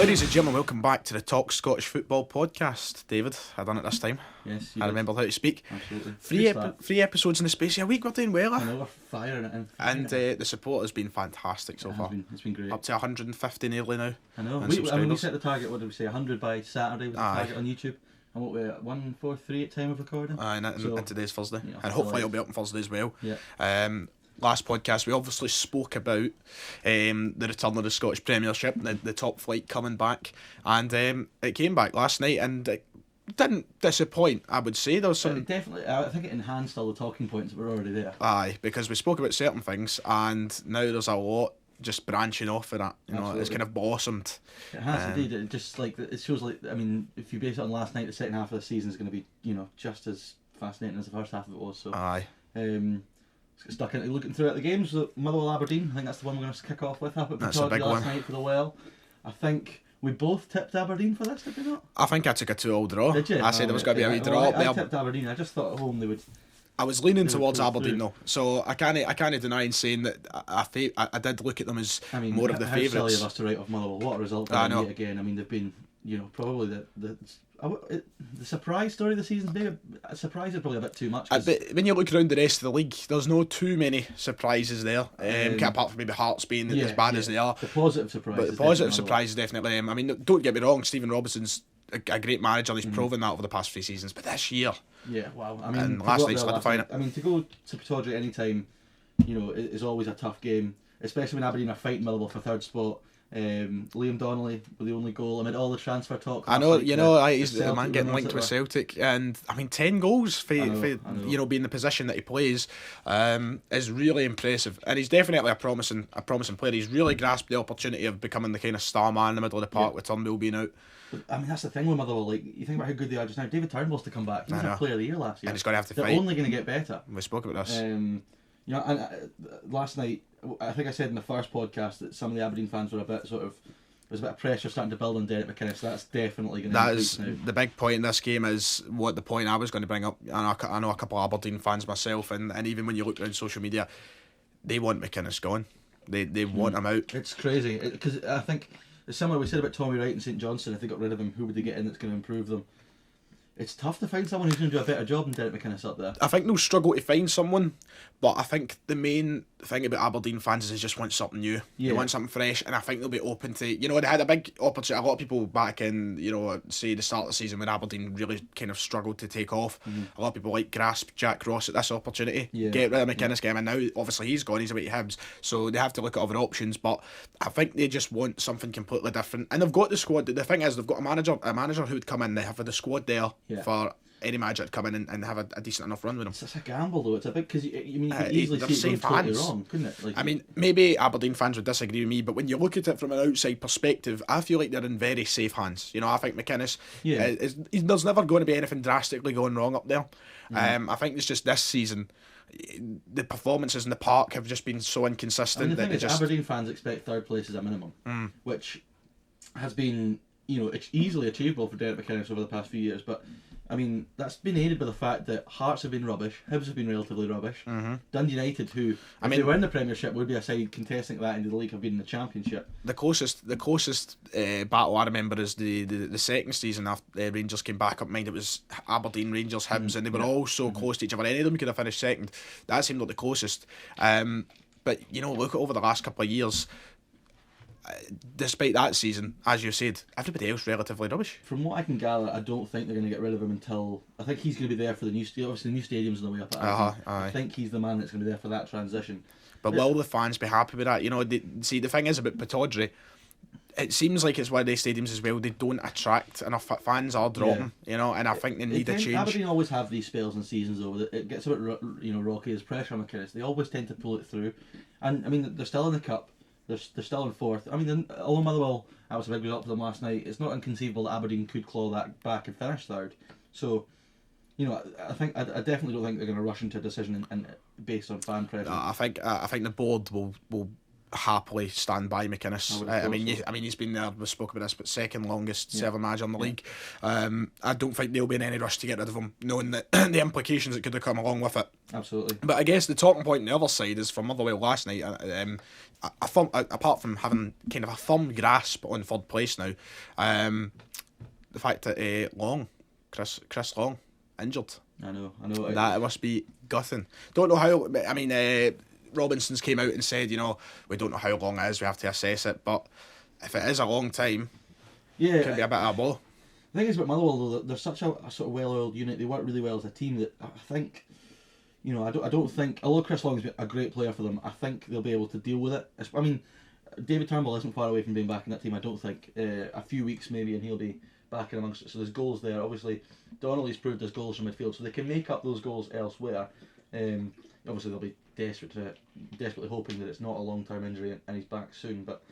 Ladies and gentlemen, welcome back to the Talk Scottish Football podcast. David, I done it this time. Yes, I remembered how to speak. Absolutely. Three episodes in the space of a week. We're doing well. I know, we're firing it in. And the support has been fantastic so far. It's been great. Up to 150 nearly now. I know. And We set the target, what did we say, 100 by Saturday was the target on YouTube. And what we're at 143 at time of recording. And today's Thursday. Yeah, and hopefully it'll be up on Thursday as well. Yeah. Last podcast we obviously spoke about the return of the Scottish Premiership, the top flight coming back, and it came back last night and it didn't disappoint, I would say. There was some... Definitely, I think it enhanced all the talking points that were already there. Aye, because we spoke about certain things and now there's a lot just branching off of that. Absolutely. It's kind of blossomed. It has indeed. It just it shows if you base it on last night, the second half of the season is going to be just as fascinating as the first half of it was. So aye. Stuck into looking throughout the games. So Motherwell Aberdeen, I think that's the one we're going to kick off with. Up at That's a big last one. night for the Well. I think we both tipped Aberdeen for this, did we not? I think I took a 2-2 draw. Did you? I said there was going to be a wee draw up I there. tipped Aberdeen. I just thought at home they would. I was leaning They would towards pull Aberdeen through. though, so I can't deny in saying that I did look at them as more of the how silly favourites. of us to write off Motherwell. What a result! I know. Yet again. I mean, they've been probably the surprise story of the season. Maybe a surprise is probably a bit too much. But when you look around the rest of the league, there's no too many surprises there. Apart from maybe Hearts being as bad as they are. The positive surprise. But the positive surprise is definitely them. I mean, don't get me wrong, Stephen Robinson's a great manager. He's proven that over the past 3 seasons. But this year, yeah, wow. I mean, and to last go up night's there solidifying night- I mean, to go to Pittodrie any time, is always a tough game, especially when Aberdeen are fighting Motherwell for third spot. Liam Donnelly with the only goal amid all the transfer talk. I know, Like he's the man getting linked with Celtic, and I mean 10 goals for being the position that he plays is really impressive, and he's definitely a promising player. He's really grasped the opportunity of becoming the kind of star man in the middle of the park with Turnbull being out. But, I mean, that's the thing with Motherwell. Like, you think about how good they are just now. David Turnbull's to come back. He was a player of the year last year. And he's going to have to They're fight. only going to get better. We spoke about this. Last night, I think I said in the first podcast that some of the Aberdeen fans were a bit there's a bit of pressure starting to build on Derek McInnes. So that's definitely going to increase now. The big point in this game is what the point I was going to bring up. I know a couple of Aberdeen fans myself, and even when you look around social media, they want McInnes gone. They want him out. It's crazy because I think it's similar we said about Tommy Wright and St Johnstone. If they got rid of him, who would they get in that's going to improve them? It's tough to find someone who's going to do a better job than Derek McInnes up there. I think they'll struggle to find someone, but I think the main thing about Aberdeen fans is they just want something new. Yeah. They want something fresh, and I think they'll be open to... they had a big opportunity. A lot of people back in, say, the start of the season when Aberdeen really kind of struggled to take off. A lot of people grasp Jack Ross at this opportunity. Yeah. Get rid of McInnes, get him, and now obviously he's gone, he's away to Hibs, so they have to look at other options, but I think they just want something completely different. And they've got the squad. The thing is, they've got a manager who would come in, they have the squad there for... any manager to come in and have a decent enough run with them. It's a gamble though. It's a big because you could easily see it going totally wrong, couldn't it? I mean, maybe Aberdeen fans would disagree with me, but when you look at it from an outside perspective, I feel like they're in very safe hands. I think McInnes, there's never going to be anything drastically going wrong up there. I think it's just this season, the performances in the park have just been so inconsistent. The thing is, Aberdeen fans expect third place as a minimum, which has been it's easily achievable for Derek McInnes over the past few years, but. I mean, that's been aided by the fact that Hearts have been rubbish, Hibs have been relatively rubbish, Dundee United, who, if they were in the Premiership, would be a side contesting that into the league, have been in the Championship. The closest battle I remember is the second season after Rangers came back up. Mind, it was Aberdeen, Rangers, Hibs, and they were all so close to each other. Any of them could have finished second. That seemed like the closest. But look at over the last couple of years. Despite that season, as you said, everybody else relatively rubbish. From what I can gather, I don't think they're going to get rid of him until... I think he's going to be there for the new stadium. Obviously, the new stadium's on the way up at Aberdeen. I think he's the man that's going to be there for that transition. But will the fans be happy with that? The thing is about Pittodrie, it seems like it's one of these stadiums as well. They don't attract enough fans are dropping, and I think they need a change. Aberdeen always have these spells and seasons though. It gets a bit rocky as pressure on McInnes. They always tend to pull it through, and I mean they're still in the cup. They're still in fourth. I mean, although Motherwell, that was a big result for them last night, it's not inconceivable that Aberdeen could claw that back and finish third. So, I definitely don't think they're going to rush into a decision and based on fan pressure. I think the board will happily stand by McInnes. I I mean, so. he's been there. We spoke about this, but second longest serving manager in the league. I don't think they'll be in any rush to get rid of him, knowing that the implications that could have come along with it. Absolutely. But I guess the talking point on the other side is for Motherwell last night. Apart from having kind of a firm grasp on third place now, the fact that Chris Long, injured. I know. That must be gutting. Don't know how. I mean, Robinson's came out and said, we don't know how long it is. We have to assess it. But if it is a long time, it could be a bit of a blow. The thing is about Motherwell, though, they're such a sort of well-oiled unit. They work really well as a team that I think, I don't think, although Chris Long's been a great player for them, I think they'll be able to deal with it. I mean, David Turnbull isn't far away from being back in that team, I don't think. A few weeks maybe and he'll be back in amongst it. So there's goals there. Obviously, Donnelly's proved there's goals from midfield, so they can make up those goals elsewhere. Obviously, they'll be desperately hoping that it's not a long-term injury and he's back soon. But,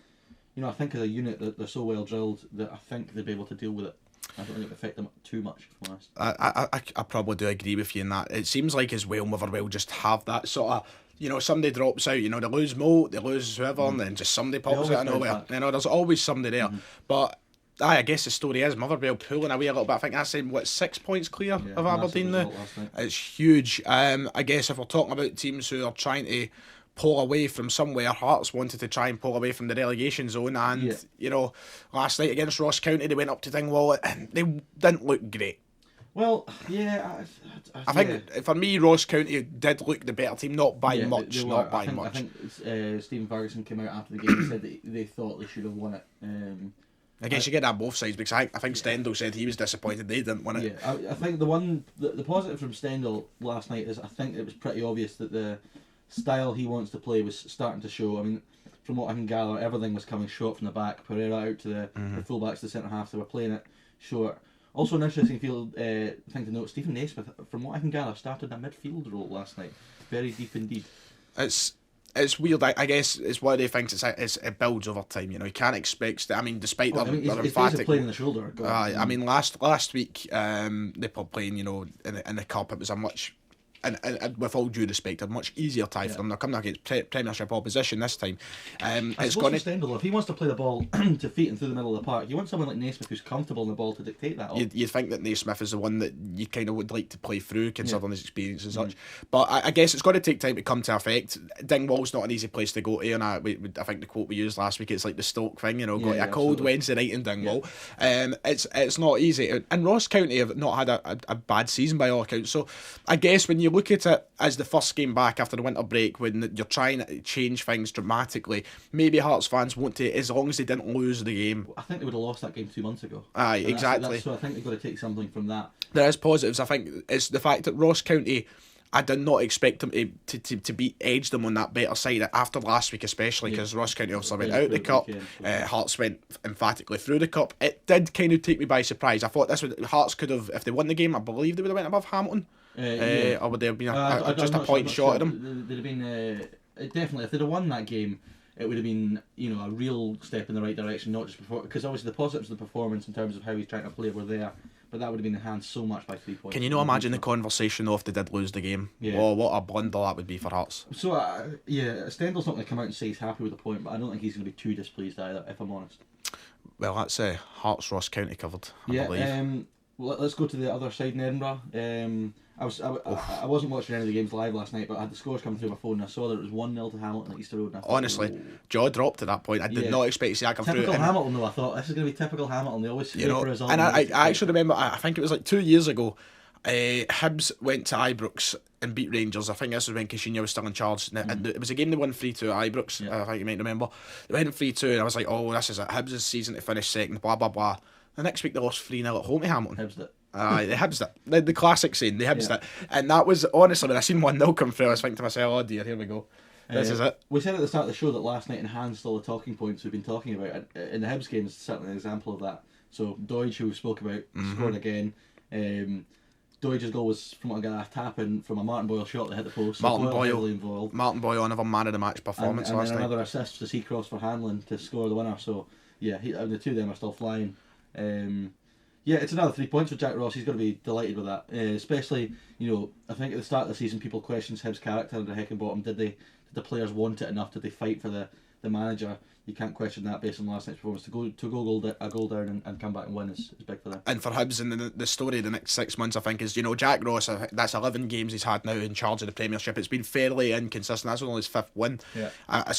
I think as a unit that they're so well drilled that I think they'll be able to deal with it. I don't think it'll affect them too much, if I'm honest. I probably do agree with you in that. It seems like as well Motherwell just have that sort of, somebody drops out, they lose Mo, they lose whoever, and then just somebody pops out of nowhere. There's always somebody there. But I guess the story is Motherwell pulling away a little bit. I think I said 6 points clear of Aberdeen now. It's huge. I guess if we're talking about teams who are trying to pull away from somewhere, Hearts wanted to try and pull away from the relegation zone, and last night against Ross County they went up to Dingwall and they didn't look great. Well, yeah, I think for me Ross County did look the better team, not by much. I think Stephen Ferguson came out after the game and said that they thought they should have won it. I guess you get that on both sides, because I think Stendhal said he was disappointed they didn't win it. Yeah, I think the positive from Stendhal last night is I think it was pretty obvious that the style he wants to play was starting to show. I mean, from what I can gather, everything was coming short from the back. Pereira out to the fullbacks to the centre half. They were playing it short. Also, an interesting thing to note: Stephen Naismith, from what I can gather, started a midfield role last night. Very deep indeed. It's weird. I guess it's one of the things. It builds over time. You can't expect. I mean, despite their emphatic playing in the shoulder. I mean, last week they were playing. In the cup, it was a much. And with all due respect, a much easier tie for them. They're coming against Premiership opposition this time. It's going to Stendhal, if he wants to play the ball to feet and through the middle of the park, you want someone like Naismith who's comfortable in the ball to dictate that. You'd think that Naismith is the one that you kind of would like to play through, considering his experience and such. But I guess it's going to take time to come to effect. Dingwall's not an easy place to go to, and I think the quote we used last week, it's like the Stoke thing, got a cold Wednesday night in Dingwall. It's not easy. And Ross County have not had a bad season by all accounts. So I guess when you look at it as the first game back after the winter break, when you're trying to change things dramatically, maybe Hearts fans won't take, as long as they didn't lose the game. I think they would have lost that game 2 months ago. Aye, exactly. So I think they've got to take something from that. There is positives. I think it's the fact that Ross County, I did not expect them to be edged them on that better side after last week, especially because Ross County obviously went out the cup. Hearts went emphatically through the cup. It did kind of take me by surprise. I thought Hearts could have, if they won the game, I believe they would have went above Hamilton. Or would there have been just a point short of them? There'd have been definitely, if they'd have won that game, it would have been a real step in the right direction, not just before, because obviously the positives of the performance in terms of how he's trying to play were there, but that would have been enhanced so much by 3 points. Can you imagine the conversation though if they did lose the game? Yeah. Oh, what a blunder that would be for Hearts. So Stendhal's not going to come out and say he's happy with the point, but I don't think he's going to be too displeased either, if I'm honest. Well, that's Hearts Ross County covered, I believe. Well, let's go to the other side in Edinburgh. I wasn't watching any of the games live last night, but I had the scores coming through my phone and I saw that it was 1-0 to Hamilton at Easter Road. And I thought, honestly, jaw dropped at that point. I did not expect to see that come through. Typical Hamilton though, I thought this is going to be typical Hamilton. They always scrape for results. And I actually remember, I think it was like 2 years ago, Hibs went to Ibrox and beat Rangers. I think this was when Caixinha was still in charge. And it was a game they won 3-2 at Ibrox, I think you might remember. They went 3-2 and I was like, oh, this is it. Hibs' season to finish second, blah, blah, blah. The next week they lost 3-0 at home to Hamilton. Hibs it. They Hibs it. The classic saying, they Hibs it. And that was, honestly, when I seen 1-0 come through, I was thinking to myself, oh dear, here we go. This is it. We said at the start of the show that last night enhanced all the talking points we've been talking about. In the Hibs game is certainly an example of that. So Doidge, who we spoke about, scored again. Doidge's goal was from what I got a tap in from a Martin Boyle shot that hit the post. Martin Boyle, another man of the match performance and last night. Another assist as he crossed for Hanlon to score the winner. So yeah, the two of them are still flying. Yeah, it's another 3 points for Jack Ross. He's going to be delighted with that. Especially, I think at the start of the season, people questioned Hibs' character under Heckingbottom. Did the players want it enough? Did they fight for the the manager, you can't question that based on last night's performance. To go a goal down and come back and win is big for them. And for Hibs, and the story of the next 6 months, I think, is, Jack Ross, that's 11 games he's had now in charge of the Premiership. It's been fairly inconsistent. That's only his 5th win. Yeah.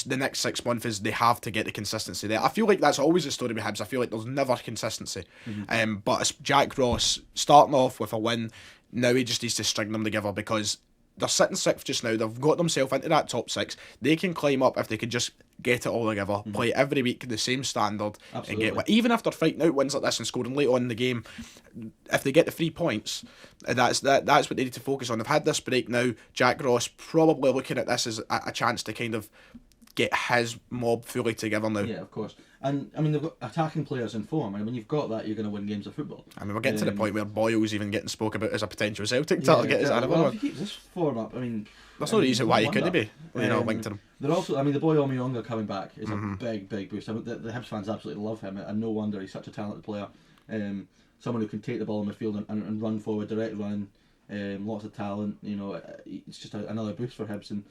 The next 6 months is they have to get the consistency there. I feel like that's always the story with Hibs. I feel like there's never consistency. But it's Jack Ross starting off with a win. Now he just needs to string them together, because they're sitting 6th just now. They've got themselves into that top 6. They can climb up if they could just get it all together, play every week the same standard. Absolutely. And even if they're fighting out wins like this and scoring late on in the game, if they get the 3 points, that's what they need to focus on. They've had this break now. Jack Ross probably looking at this as a chance to kind of get his mob fully together now. Yeah, of course. And I mean, they've got attacking players in form, and when you've got that, you're going to win games of football. I mean, we're getting to the point where Boyle's even getting spoke about as a potential Celtic target. If he keeps this form up, I mean, there's no reason why he couldn't be, linked to him. They're also, I mean, the boy Omiyonga coming back is a big boost. I mean, the Hibs fans absolutely love him, and no wonder. He's such a talented player. Someone who can take the ball in midfield and run forward, direct run. Lots of talent. It's just another boost for Hibs. And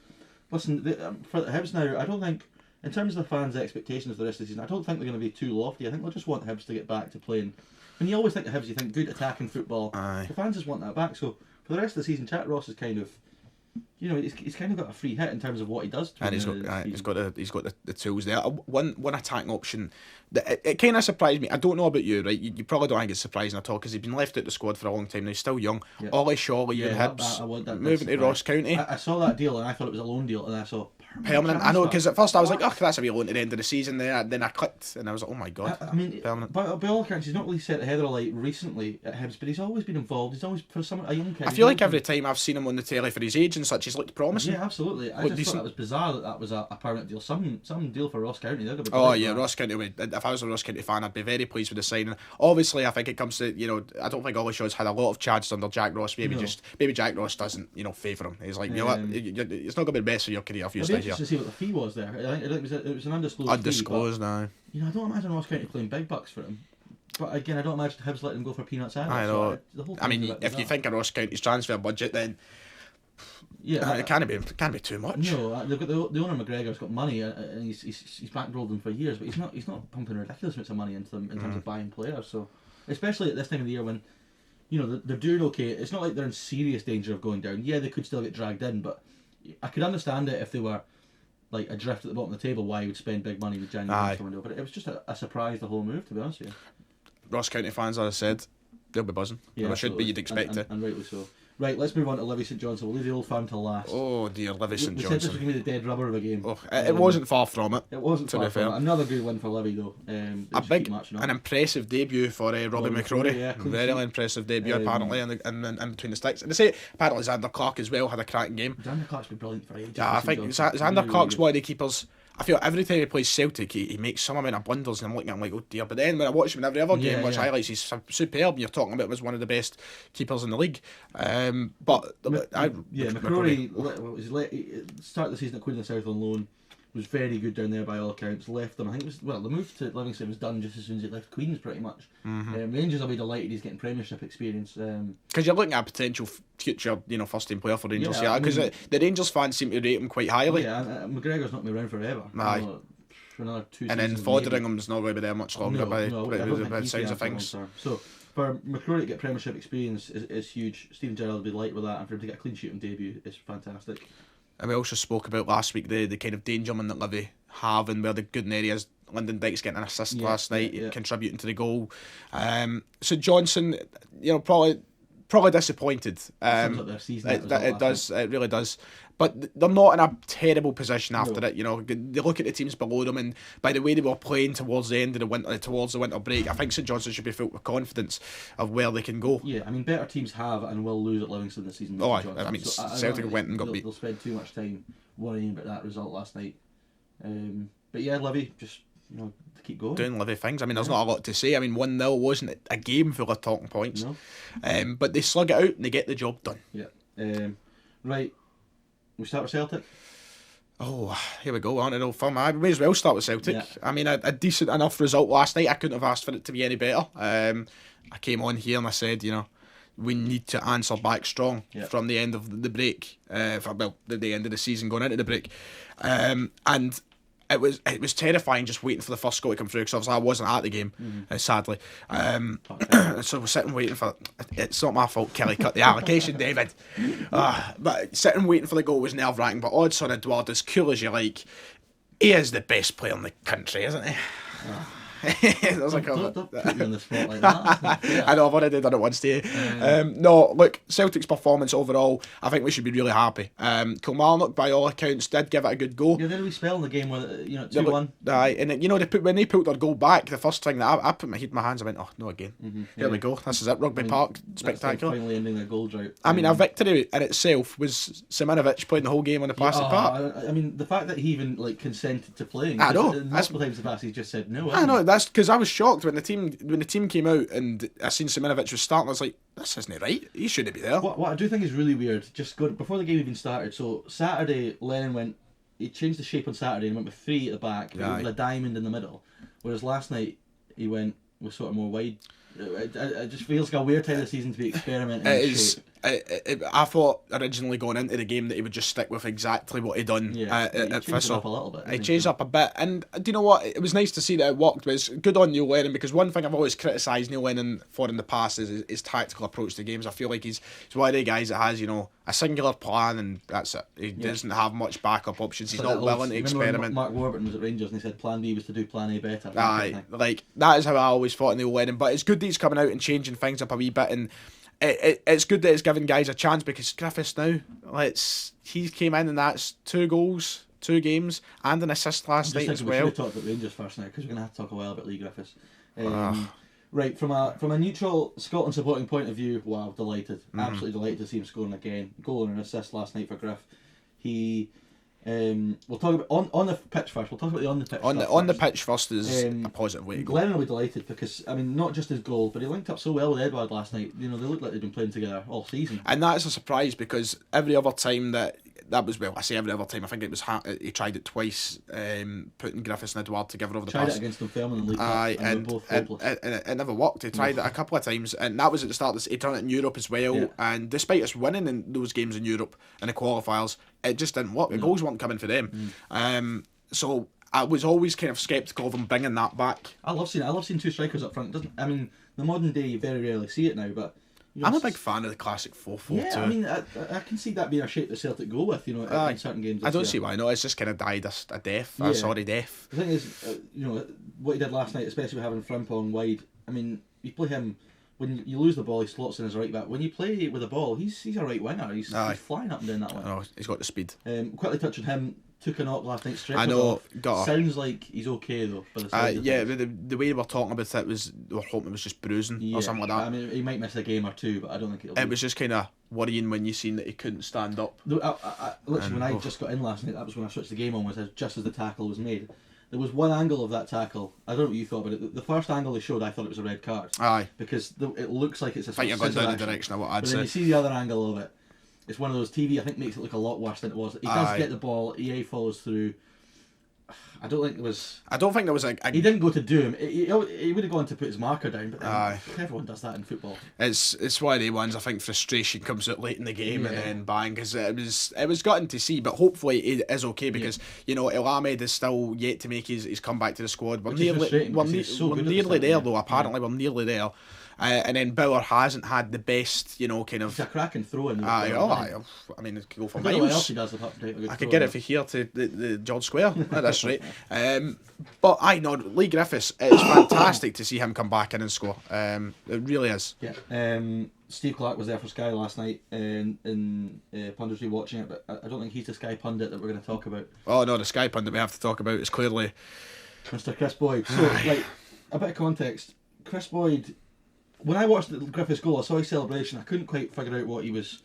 listen, for the Hibs now, I don't think, in terms of the fans' expectations for the rest of the season, I don't think they're going to be too lofty. I think they'll just want Hibs to get back to playing. When you always think of Hibs, you think good attacking football. Aye. The fans just want that back. So for the rest of the season, Jack Ross is kind of, he's kind of got a free hit in terms of what he does. And he's got the tools there. One attacking option. It kind of surprised me. I don't know about you, right? You probably don't think it's surprising at all, because he's been left out the squad for a long time now. He's still young. Yeah. Ollie Shawley and Hibs moving to Ross County. I saw that deal and I thought it was a loan deal, and I saw permanent. I know, because at first I was like, oh, that's a wee loan to the end of the season. Then I clicked and I was like, oh my god. I mean, permanent. But by all accounts, he's not really set the header alight recently at Hibs, but he's always been involved. He's always, for a young kid. I feel like every time I've seen him on the telly for his age and such, he's looked promising. Yeah, absolutely. I just thought that was bizarre that was a permanent deal. Some deal for Ross County. Oh yeah, Ross County. If I was a Ross County fan, I'd be very pleased with the signing. Obviously, I think it comes to, I don't think Ollie Shaw's had a lot of chances under Jack Ross. Maybe Jack Ross doesn't favour him. He's like, you know what, it's not going to be the best for your career if you stay here. To see what the fee was there. I think it was an undisclosed Undisclosed fee, now. I don't imagine Ross County playing big bucks for him. But again, I don't imagine Hibs letting him go for peanuts either. I know. So I mean, if you think of Ross County's transfer budget, then it can't be too much. No, they've got the owner McGregor's got money, and he's bankrolled them for years, but he's not pumping ridiculous amounts of money into them in terms of buying players. So especially at this time of the year when they're doing okay, it's not like they're in serious danger of going down. Yeah, they could still get dragged in, but I could understand it if they were like adrift at the bottom of the table, why he would spend big money with January window. But it was just a surprise, the whole move, to be honest with you. Ross County fans, as I said, they'll be buzzing. Yeah, they should be, you'd expect it. And rightly so. Right, let's move on to Livy St Johnstone. We'll leave the old firm till last. Oh dear, Livy St Johnstone. We said this was going to be the dead rubber of a game. Oh, it wasn't far from it. It wasn't far from it. Another good win for Livy though. An impressive debut for Robbie McCrory. Yeah, very impressive debut apparently in between the sticks. And they say apparently Xander Clark as well had a cracking game. Xander Clark's been brilliant for ages. Yeah, I think Xander Clark's one of the keepers. I feel every time he plays Celtic, he makes some amount of blunders, and I'm looking at him like, oh dear. But then when I watch him in every other game, highlights, he's superb. And you're talking about him as one of the best keepers in the league. McCrory started the season at Queen of the South on loan. Was very good down there by all accounts. Left them. I think the move to Livingston was done just as soon as he left Queen's, pretty much. Rangers will be delighted he's getting Premiership experience. Because you're looking at a potential future, first team player for Rangers. Because the Rangers fans seem to rate him quite highly. Yeah, and McGregor's not been around forever. Aye. For another 2 and then Fotheringham's not going to be there much longer by the sounds of things. So for McCrory to get Premiership experience is huge. Stephen Gerrard will be delighted with that, and for him to get a clean sheet on debut is fantastic. And we also spoke about last week the kind of dangerman that Livy have and where the good in areas. Lyndon Dykes getting an assist last night, contributing to the goal. So Johnson, probably disappointed. It really does. But they're not in a terrible position after it. They look at the teams below them, and by the way they were playing towards the end of the winter break, I think St Johnstone should be filled with confidence of where they can go. Yeah, I mean, better teams have and will lose at Livingston this season. Celtic went and got beat. They'll spend too much time worrying about that result last night. But yeah, Livy just to keep going. Doing Livy things. I mean, there's not a lot to say. I mean, 1-0 wasn't a game full of talking points. No. But they slug it out and they get the job done. Yeah. Right. We start with Celtic. Oh, here we go. I may as well start with Celtic. Yeah. I mean, a decent enough result last night. I couldn't have asked for it to be any better. I came on here and I said, we need to answer back strong from the end of the break. The end of the season going into the break. And it was terrifying just waiting for the first goal to come through, because obviously I wasn't at the game, sadly. So we're sitting waiting for. It's not my fault. Kelly cut the allocation, David. But sitting waiting for the goal was nerve wracking. But Odsonne Edouard, as cool as you like, he is the best player in the country, isn't he? Don't put me on the spot like that. Yeah. I know, I've already done it once today. No, look, Celtic's performance overall, I think we should be really happy. Kilmarnock, by all accounts, did give it a good go. Yeah, they had a wee spell in the game with 2-1. Aye, and when they pulled their goal back, the first thing that I put my head in my hands, I went, oh, no again. Here we go. This is it, Rugby Park, spectacular. Like finally ending a goal drought. I mean, a victory in itself was Siminovic playing the whole game on the plastic park. I mean, the fact that he even consented to playing. I know. Multiple times in the past, he's just said no. I know. That's because I was shocked when the team came out and I seen Siminovic was starting. I was like, this isn't right. He shouldn't be there. What I do think is really weird, just before the game even started. So Saturday, Lennon he changed the shape on Saturday and went with 3 at the back, with a diamond in the middle. Whereas last night he went with sort of more wide. It just feels like a weird time of the season to be experimenting with shape. I thought originally going into the game that he would just stick with exactly what he'd done at Thistle. Up a little bit. He changed up a bit, and do you know what? It was nice to see that it worked. But it's good on Neil Lennon, because one thing I've always criticised Neil Lennon for in the past is his tactical approach to games. I feel like he's one of the guys that has a singular plan and that's it. He doesn't have much backup options. He's not willing to experiment. Mark Warburton was at Rangers and he said Plan B was to do Plan A better. Aye, like that is how I always thought Neil Lennon. But it's good that he's coming out and changing things up a wee bit, and it's good that it's giving guys a chance, because Griffiths now, he came in and that's 2 goals, 2 games, and an assist last night as well. We should have talked about Rangers first now, because we're going to have to talk a while about Lee Griffiths. Right, from a neutral Scotland supporting point of view, wow, delighted, absolutely delighted to see him scoring again. Goal and an assist last night for Griff. He, we'll talk about on the pitch first. We'll talk about the on the pitch. On the pitch first is a positive way to go. Glennon will be delighted because not just his goal, but he linked up so well with Edouard last night. They looked like they'd been playing together all season. And that's a surprise, because every other time that was, well, I say every other time, I think it was he tried it twice, putting Griffiths and Edouard together over the past. Tried it against Dunfermline in the League Cup, and both it never worked. He tried it a couple of times, and that was at the start. He tried it in Europe as well, and despite us winning in those games in Europe in the qualifiers, it just didn't work. The goals weren't coming for them. So I was always kind of sceptical of him bringing that back. I love seeing 2 strikers up front. The modern day you very rarely see it now, but. I'm a big fan of the classic 4-4-2. Yeah, I mean, I can see that being a shape that Celtic go with, in certain games. I don't see why not. It's just kind of died a death. Death. The thing is, what he did last night, especially with having Frimpong wide. I mean, you play him when you lose the ball, he slots in as a right back. When you play with the ball, he's a right winger. He's flying up and down that one. Oh, he's got the speed. Quickly touching him. Took a knock last night straight. I know. Sounds like he's okay though. By the way we were talking about it was we were hoping it was just bruising or something like that. I mean, he might miss a game or 2, but I don't think it was just kind of worrying when you seen that he couldn't stand up. Literally, when I just got in last night, that was when I switched the game on. Was just as the tackle was made. There was one angle of that tackle. I don't know what you thought, but the first angle they showed, I thought it was a red card. Aye. Because it looks like it's a. I think you're going down the direction of what I'd say. Then you see the other angle of it. It's one of those TV. I think makes it look a lot worse than it was. He does get the ball. EA follows through. I don't think there was He didn't go to do him. He would have gone to put his marker down, but everyone does that in football. It's one of the ones. I think frustration comes out late in the game and then bang, because it was gutting to see, but hopefully he is okay, because El Ahmed is still yet to make his comeback to the squad. We're nearly there though. Apparently we're nearly there. And then Bauer hasn't had the best, kind of. It's a cracking throw in. I mean, it could go for miles. I don't know what else he does I could get it from here to the George Square at this rate. But Lee Griffiths, it's fantastic to see him come back in and score. It really is. Yeah. Steve Clark was there for Sky last night in punditry watching it, but I don't think he's the Sky pundit that we're going to talk about. Oh no, the Sky pundit we have to talk about is clearly Mr. Chris Boyd. So, a bit of context. Chris Boyd. When I watched the Griffiths goal, I saw his celebration. I couldn't quite figure out what he was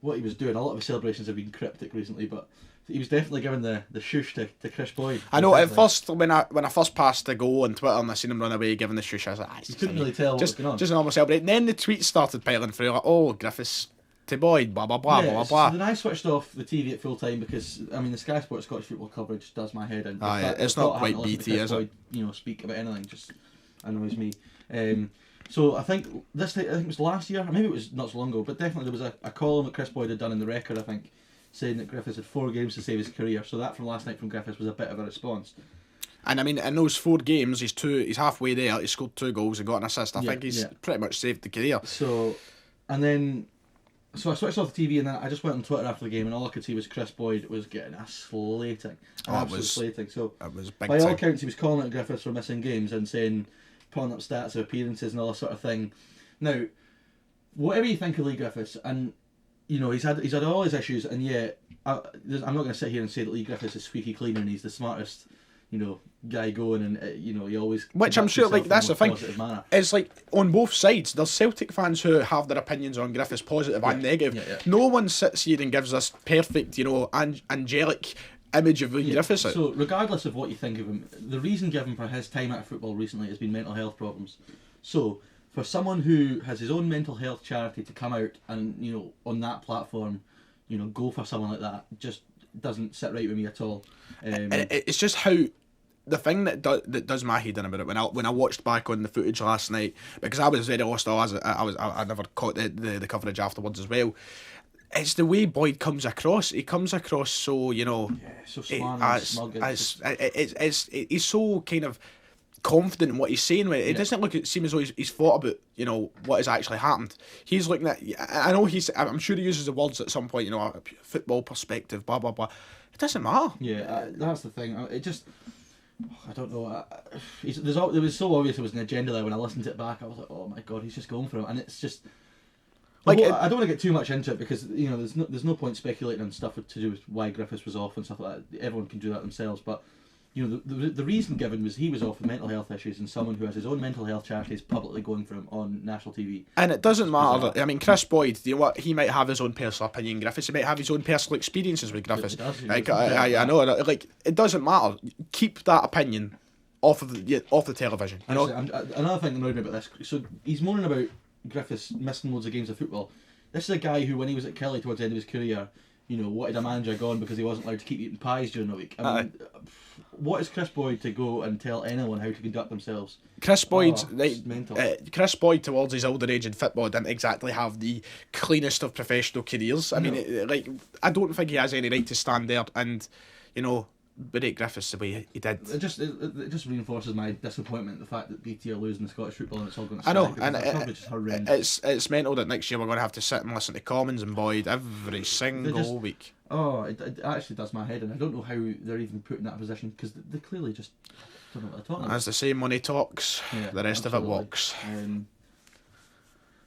doing. A lot of his celebrations have been cryptic recently, but he was definitely giving the shush to Chris Boyd. I know. At first, when I first passed the goal on Twitter and I seen him run away giving the shush, I was like, you couldn't really tell what was going on. Just a normal celebration. Then the tweets started piling through, like, oh, Griffiths to Boyd, blah blah blah blah blah. So then I switched off the TV at full time because the Sky Sports Scottish football coverage does my head in. It's not quite BT, is it? Speak about anything just annoys me. So I think it was last year, or maybe it was not so long ago, but definitely there was a column that Chris Boyd had done in the Record, I think, saying that Griffiths had 4 games to save his career. So that from last night from Griffiths was a bit of a response. And I mean, in those 4 games, he's halfway there. He scored 2 goals and got an assist. I think he's pretty much saved the career. So I switched off the TV and then I just went on Twitter after the game and all I could see was Chris Boyd was getting a slating. Slating. So it was big by time. all accounts he was calling out Griffiths for missing games and saying, pulling up stats of appearances and all that sort of thing. Now, whatever you think of Lee Griffiths, and you know he's had all his issues, and yet I'm not going to sit here and say that Lee Griffiths is squeaky clean and he's the smartest, you know, guy going, and you know he always. Which I'm sure, like that's the thing. It's like on both sides. There's Celtic fans who have their opinions on Griffiths, positive and negative. Yeah. No one sits here and gives us perfect, you know, angelic image of Lee Griffiths. So regardless of what you think of him, the reason given for his time out of football recently has been mental health problems. So for someone who has his own mental health charity to come out and, you know, on that platform, you know, go for someone like that just doesn't sit right with me at all. It's just how the thing that does my head in about it when I watched back on the footage last night, because I was very lost. I never caught the coverage afterwards as well. It's the way Boyd comes across. He comes across so, you know, so smart and smug. He's so kind of confident in what he's saying. It doesn't seem as though he's thought about, you know, what has actually happened. He's looking at. I know I'm sure he uses the words at some point, you know, a football perspective, blah blah blah. It doesn't matter. Yeah, that's the thing. It just. I don't know. It was so obvious there was an agenda there when I listened to it back. I was like, oh my god, he's just going for it, and it's just. Like, I don't want to get too much into it because, you know, there's no point speculating on stuff to do with why Griffiths was off and stuff like that. Everyone can do that themselves, but you know the reason given was he was off with mental health issues, and someone who has his own mental health charity is publicly going for him on national TV. And it doesn't matter. I mean, Chris Boyd, you know what? He might have his own personal opinion. Griffiths, he might have his own personal experiences with Griffiths. I know. Like, it doesn't matter. Keep that opinion off the television. You know? Another thing that annoyed me about this. So he's moaning about Griffiths missing loads of games of football. This is a guy who, when he was at Kelly towards the end of his career, you know, wanted a manager gone because he wasn't allowed to keep eating pies during the week. I mean, what is Chris Boyd to go and tell anyone how to conduct themselves? Chris Boyd, mental. Chris Boyd, towards his older age in football, didn't exactly have the cleanest of professional careers. I mean, I don't think he has any right to stand there and, you know, berate Griffiths the way he did. It just reinforces my disappointment, the fact that BT are losing the Scottish football and it's all going to I know, and coverage is horrendous. It's mental that next year we're going to have to sit and listen to Commons and Boyd every single week. Oh, it actually does my head, and I don't know how they're even put in that position because they clearly just don't know what they're talking about. As they say, money talks, the rest of it walks.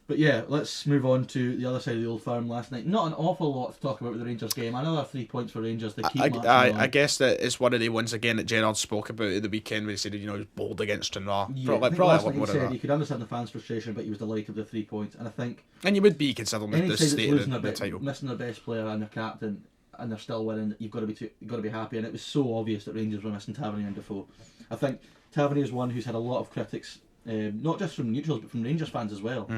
But yeah, let's move on to the other side of the Old Firm last night. Not an awful lot to talk about with the Rangers game. Another 3 points for Rangers. They keep I guess that it's one of the ones again that Gerrard spoke about at the weekend when he said, you know, he was bold against Stranraer. Yeah, probably last night he said you could understand the fans' frustration, but he was delighted with the 3 points. And I think... And you would be considering the state of the title. Missing their best player and their captain, and they're still winning, you've got to be happy. And it was so obvious that Rangers were missing Tavernier and Defoe. I think Tavernier is one who's had a lot of critics, not just from neutrals but from Rangers fans as well.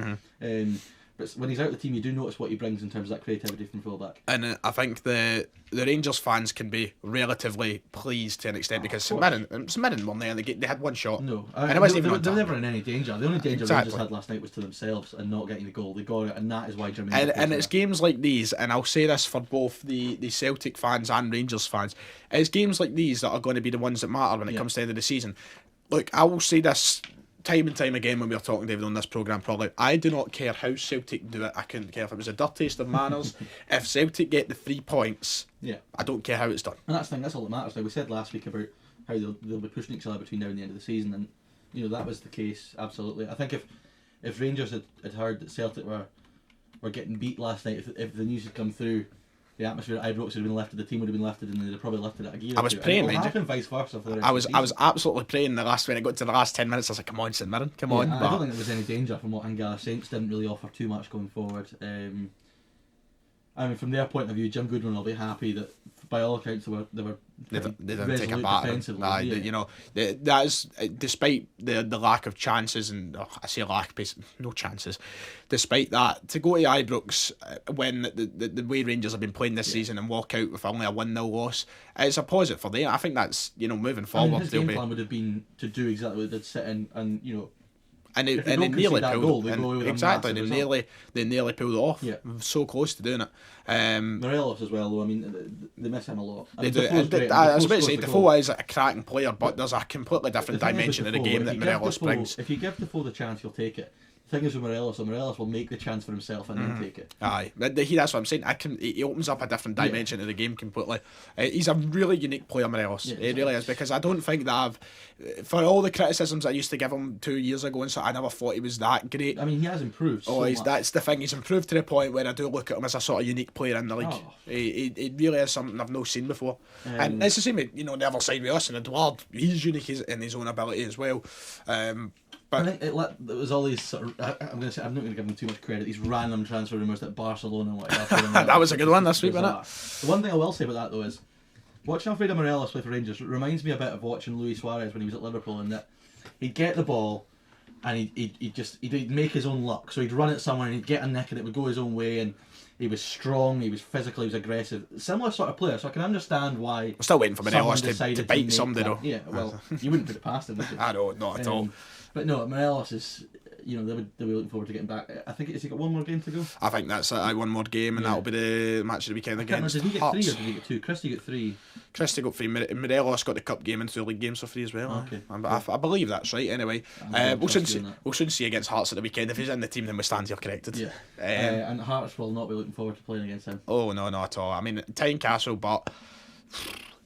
But when he's out of the team, you do notice what he brings in terms of that creativity from fullback. And I think the Rangers fans can be relatively pleased to an extent because St Mirren won there and they had one shot. No, and it wasn't even they were never in any danger. The only danger Rangers had last night was to themselves and not getting the goal. They got it, and that is why Jermaine. And it's games like these, and I'll say this for both the Celtic fans and Rangers fans, it's games like these that are going to be the ones that matter when it comes to the end of the season. Look, I will say this time and time again when we were talking, David, on this programme probably, I do not care how Celtic do it. I couldn't care if it was the dirtiest of manners. If Celtic get the 3 points, I don't care how it's done. And that's the thing, that's all that matters. Like we said last week about how they'll be pushing each other between now and the end of the season, and you know that was the case, absolutely. I think if Rangers had heard that Celtic were getting beat last night, if the news had come through, the atmosphere at Ibrox would have been lifted, the team would have been lifted, and they'd have probably lifted it a gear. I was praying, mind you. Vice versa for the I was absolutely praying when it got to the last 10 minutes. I was like, come on, St Mirren, come on. I don't think there was any danger from what Angara Saints didn't really offer too much going forward. I mean, from their point of view, Jim Goodwin will be happy that, by all accounts, they didn't take a batter. You know, that is despite the lack of chances, and I say lack, no chances. Despite that, to go to Ibrox when the way Rangers have been playing this season and walk out with only a 1-0 loss, it's a positive for them. I think that's, you know, moving forward. His game plan would have been to do exactly what they did, sit in and, you know, And if they don't nearly concede that pulled goal, it. they And go away with a exactly, massive they result. nearly pulled it off. Yeah. So close to doing it. Morelos as well, though. I mean, they miss him a lot. I They mean, do. Defoe's great, and I was Defoe about to scores say the Defoe goal. is a cracking player, but there's a completely different The thing is with dimension to the Defoe, game if that you give Morelos Defoe- brings. If you give Defoe the chance, he'll take it. The thing is with Morelos will make the chance for himself and then take it. Aye, that's what I'm saying. He opens up a different dimension to the game completely. He's a really unique player, Morelos. Yeah, He really is, because I don't think that for all the criticisms I used to give him 2 years ago, and so I never thought he was that great. I mean, he has improved so much. That's the thing. He's improved to the point where I do look at him as a sort of unique player in the league. Oh. He really is something I've not seen before. And it's the same with, the other side with us and Edouard. He's unique in his own ability as well. I think it was all these sort of, I'm not going to give them too much credit, these random transfer rumours that Barcelona and whatever. That was a good one this week, wasn't it? The one thing I will say about that, though, is watching Alfredo Morelos play for Rangers reminds me a bit of watching Luis Suarez when he was at Liverpool, in that he'd get the ball and he'd make his own luck. So he'd run it somewhere and he'd get a nick and it would go his own way, and he was strong, he was physical, he was aggressive. Similar sort of player, so I can understand why. I'm still waiting for Morelos to decided bite make somebody, that. though. Yeah, well, you wouldn't put it past him, would you? I know, not at all. But no, Morelos is, they'll be looking forward to getting back. I think has he got one more game to go? I think that's it. One more game, and that'll be the match of the weekend against Did he get Hearts. 3 or did he get 2? Christie got 3. Christie got 3. Morelos got the cup game and 2 league games for free as well. Okay. I believe that's right. Anyway, we'll soon see against Hearts at the weekend. If he's in the team, then we stand here corrected. Yeah. And Hearts will not be looking forward to playing against him. Oh no, not at all. I mean, Tynecastle, but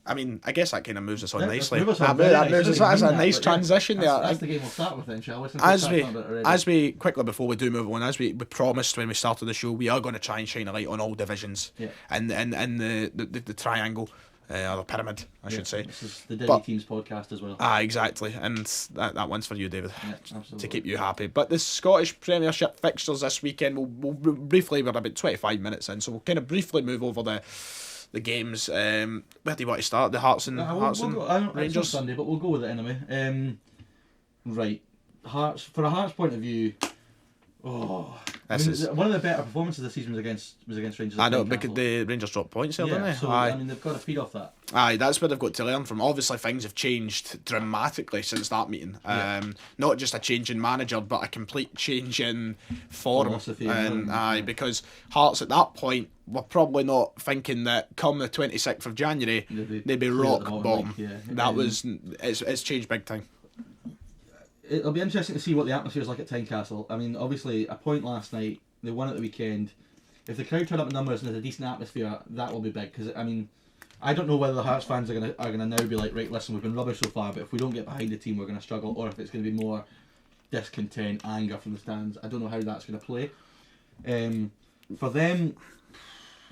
I mean, I guess that kind of moves us on nicely. That moves us. That's a nice transition there. That's the game we'll start with then, shall we? As we quickly, before we do move on, as we promised when we started the show, we are going to try and shine a light on all divisions. Yeah. And the triangle. Or the pyramid, I should say. This is the Diddy Teams podcast as well. Exactly. And that one's for you, David, to keep you happy. But the Scottish Premiership fixtures this weekend, we'll briefly, we're about 25 minutes in, so we'll kind of briefly move over the games. Where do you want to start? The Hearts and Rangers? It's Sunday, but we'll go with it anyway. Right. Hearts, for a Hearts point of view, one of the better performances this season was against Rangers. I know, because the Rangers dropped points there, didn't they? So, I mean, they've got to feed off that. Aye, that's where they've got to learn from. Obviously, things have changed dramatically since that meeting. Not just a change in manager, but a complete change in form. Because Hearts at that point were probably not thinking that come the 26th of January, they'd be rock bottom. It's changed big time. It'll be interesting to see what the atmosphere is like at Tynecastle. I mean, obviously, a point last night, they won at the weekend. If the crowd turn up in numbers and there's a decent atmosphere, that will be big. Because, I mean, I don't know whether the Hearts fans are gonna now be like, right, listen, we've been rubbish so far, but if we don't get behind the team, we're going to struggle. Or if it's going to be more discontent, anger from the stands. I don't know how that's going to play. For them,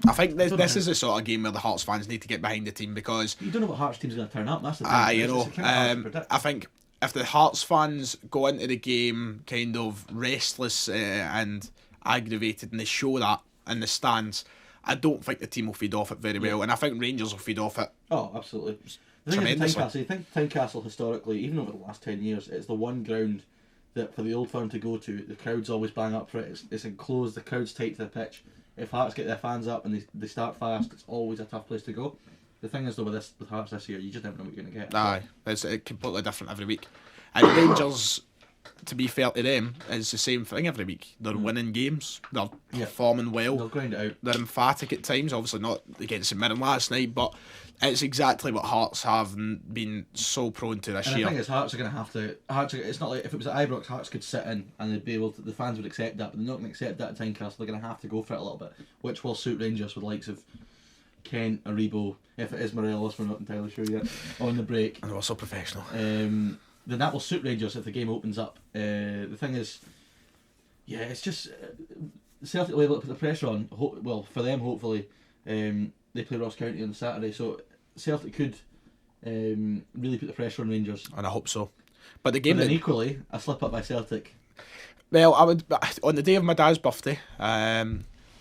I think this is the sort of game where the Hearts fans need to get behind the team, because you don't know what Hearts team's going to turn up. That's the thing. I think if the Hearts fans go into the game kind of restless and aggravated, and they show that in the stands, I don't think the team will feed off it very well, and I think Rangers will feed off it. Oh, absolutely. The thing is, I think Tynecastle historically, even over the last 10 years, it's the one ground that for the Old Firm to go to, the crowds always bang up for it. It's enclosed, the crowd's tight to the pitch. If Hearts get their fans up and they start fast, it's always a tough place to go. The thing is, though, with Hearts this year, you just never know what you're going to get. Aye, it's completely different every week. And Rangers, to be fair to them, is the same thing every week. They're winning games, they're performing well, they'll grind it out. They're emphatic at times, obviously not against St Mirren last night, but it's exactly what Hearts have been so prone to this year. The thing is, Hearts are going to have to. It's not like if it was at Ibrox, Hearts could sit in and they'd be able to. The fans would accept that, but they're not going to accept that at Tynecastle. They're going to have to go for it a little bit, which will suit Rangers with the likes of Kent, Aribo, if it is Morelos, we're not entirely sure yet, on the break. And we're so professional. Then that will suit Rangers if the game opens up. The thing is, it's just Celtic will be able to put the pressure on. For them, hopefully, they play Ross County on Saturday, so Celtic could really put the pressure on Rangers. And I hope so. But the game. But then equally, a slip up by Celtic. Well, I would, on the day of my dad's birthday,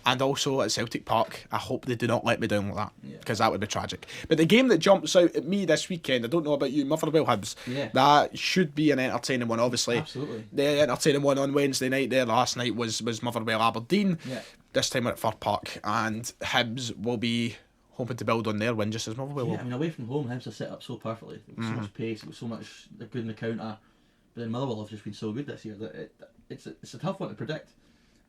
and also at Celtic Park, I hope they do not let me down like that, because that would be tragic. But the game that jumps out at me this weekend, I don't know about you, Motherwell Hibs, that should be an entertaining one, obviously. Absolutely. The entertaining one on Wednesday night there last night was Motherwell Aberdeen. Yeah. This time we're at Fir Park, and Hibs will be hoping to build on their win just as Motherwell will. I mean, away from home, Hibs are set up so perfectly. With so much pace, with so much, they're good in the counter. But then Motherwell have just been so good this year that it's a tough one to predict.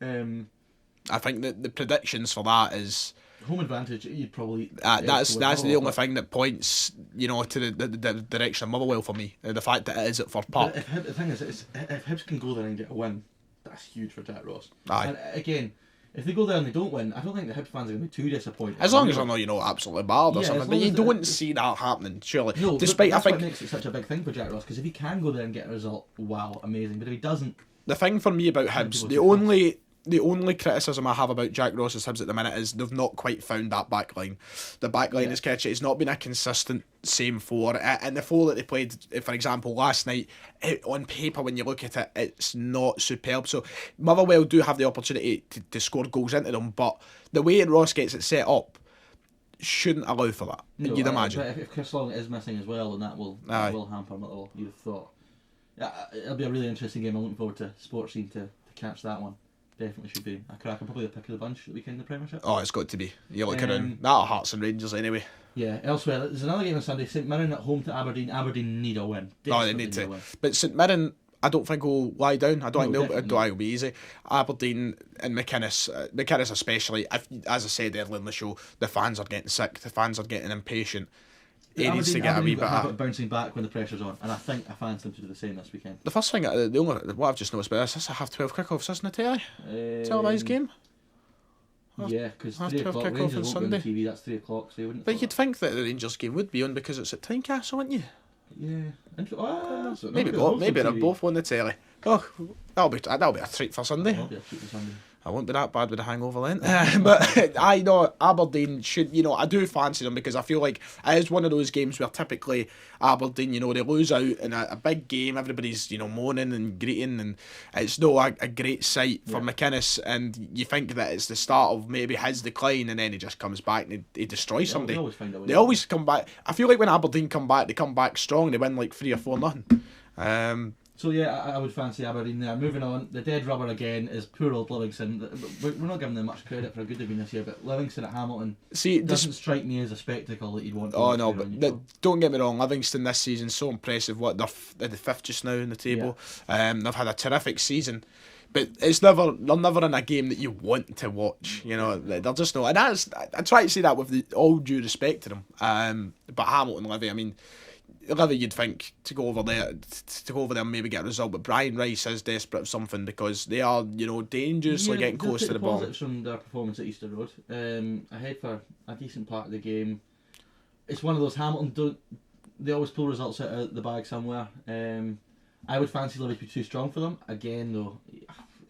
I think that the predictions for that is home advantage. You'd probably that's the only thing that points to the direction of Motherwell for me. The fact that it is at Firth Park. The thing is, if Hibs can go there and get a win, that's huge for Jack Ross. Aye. And again, if they go there and they don't win, I don't think the Hibs fans are going to be too disappointed. As long as they're not absolutely bad or something, but you don't see that happening, surely. No, despite that's I think what makes it such a big thing for Jack Ross, because if he can go there and get a result, wow, amazing. But if he doesn't, the thing for me about Hibs, the only criticism I have about Jack Ross's Hibs at the minute is they've not quite found that back line. The back line is catchy. It's not been a consistent same four. And the four that they played, for example, last night, on paper, when you look at it, it's not superb. So Motherwell do have the opportunity to score goals into them, but the way Ross gets it set up shouldn't allow for that, you'd imagine. But if Chris Long is missing as well, then that will hamper Motherwell, you'd have thought. Yeah, it'll be a really interesting game. I'm looking forward to Sports Scene to catch that one. Definitely should be a crack. Probably the pick of the bunch the weekend in the Premiership. Oh, it's got to be. You're looking around that are Hearts and Rangers anyway. Yeah. Elsewhere, there's another game on Sunday. St Mirren at home to Aberdeen. Aberdeen need a win. They need to. But St Mirren, I don't think will lie down. I don't think it'll be easy. Aberdeen and McInnes especially. As I said earlier in the show, the fans are getting sick. The fans are getting impatient. He needs to get a wee bit of bouncing back when the pressure's on, and I think I fancy them to do the same this weekend. The first thing, what I've just noticed about this, I have 12 kickoffs, isn't it, Telly? Televised game? Yeah, because 3 o'clock Rangers won't be on TV, that's 3 o'clock, so you wouldn't. But you'd think that the Rangers game would be on because it's at Tynecastle, wouldn't you? Yeah. Maybe they're both on the telly. Oh, that'll be a treat for Sunday. That'll be a treat for Sunday. I won't be that bad with a hangover then. But I know Aberdeen should, I do fancy them because I feel like it is one of those games where typically Aberdeen, they lose out in a big game. Everybody's, moaning and greeting, and it's not a great sight for McInnes. And you think that it's the start of maybe his decline, and then he just comes back and he destroys somebody. They always find a way. They always come back. I feel like when Aberdeen come back, they come back strong. They win like 3 or 4-0. So yeah, I would fancy Aberdeen there. Moving on, the dead rubber again is poor old Livingston. We're not giving them much credit for how good they've been this year, but Livingston at Hamilton doesn't strike me as a spectacle that you'd want. Oh no, but don't get me wrong, Livingston this season so impressive. They're the 5th just now in the table. Yeah. They've had a terrific season. But they're never in a game that you want to watch. They're just not. And I try to say that with all due respect to them. But Hamilton, Livy, I mean, Livy, you'd think to go over there and maybe get a result, but Brian Rice is desperate for something because they are, dangerously getting close to the ball. Positives from their performance at Easter Road. Ahead for a decent part of the game. It's one of those Hamilton they always pull results out of the bag somewhere. I would fancy Livy to be too strong for them. Again, though,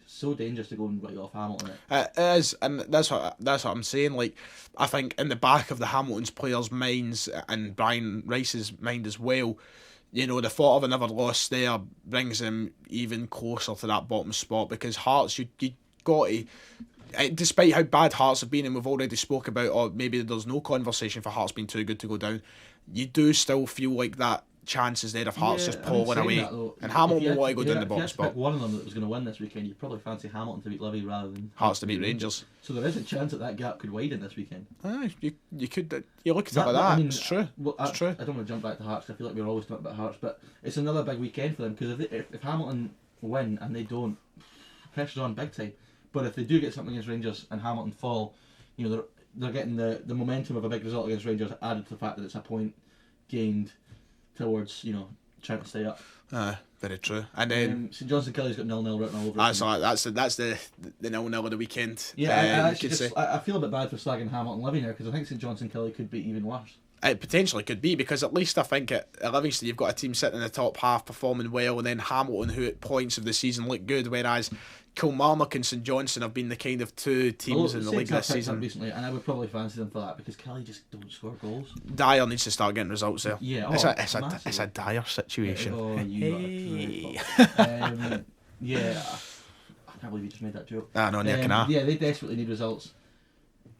so dangerous to go and write off Hamilton. It is, and that's what I'm saying. Like, I think in the back of the Hamilton's players' minds and Brian Rice's mind as well, the thought of another loss there brings them even closer to that bottom spot, because Hearts, you got to, despite how bad Hearts have been, and we've already spoke about, or maybe there's no conversation for Hearts being too good to go down, you do still feel like that chances there of Hearts just pulling away, and Hamilton will want to go down the bottom spot. If you had to pick one of them that was going to win this weekend, you'd probably fancy Hamilton to beat Livy rather than Hearts to beat Rangers. So there is a chance that gap could widen this weekend. You could. You look at it like that. I mean, it's true. Well, it's true. I don't want to jump back to Hearts. I feel like we're always talking about Hearts, but it's another big weekend for them, because if Hamilton win and they don't, pressure's on big time. But if they do get something against Rangers and Hamilton fall, they're getting the momentum of a big result against Rangers added to the fact that it's a point gained towards trying to stay up. Very true. And then St Johnstone Kelly's got 0-0 written all over. That's the 0-0 of the weekend. Yeah, I feel a bit bad for slagging Hamilton Livy now, because I think St Johnstone Kelly could be even worse. It potentially could be, because at least I think at Livingston you've got a team sitting in the top half performing well, and then Hamilton, who at points of the season look good, whereas Kilmarnock and St Johnstone have been the kind of two teams in the league this season. Recently, and I would probably fancy them for that, because Kelly just don't score goals. Dyer needs to start getting results there. Yeah, it's a dire situation. Yeah, I can't believe you just made that joke. No, near can I. Yeah, they desperately need results.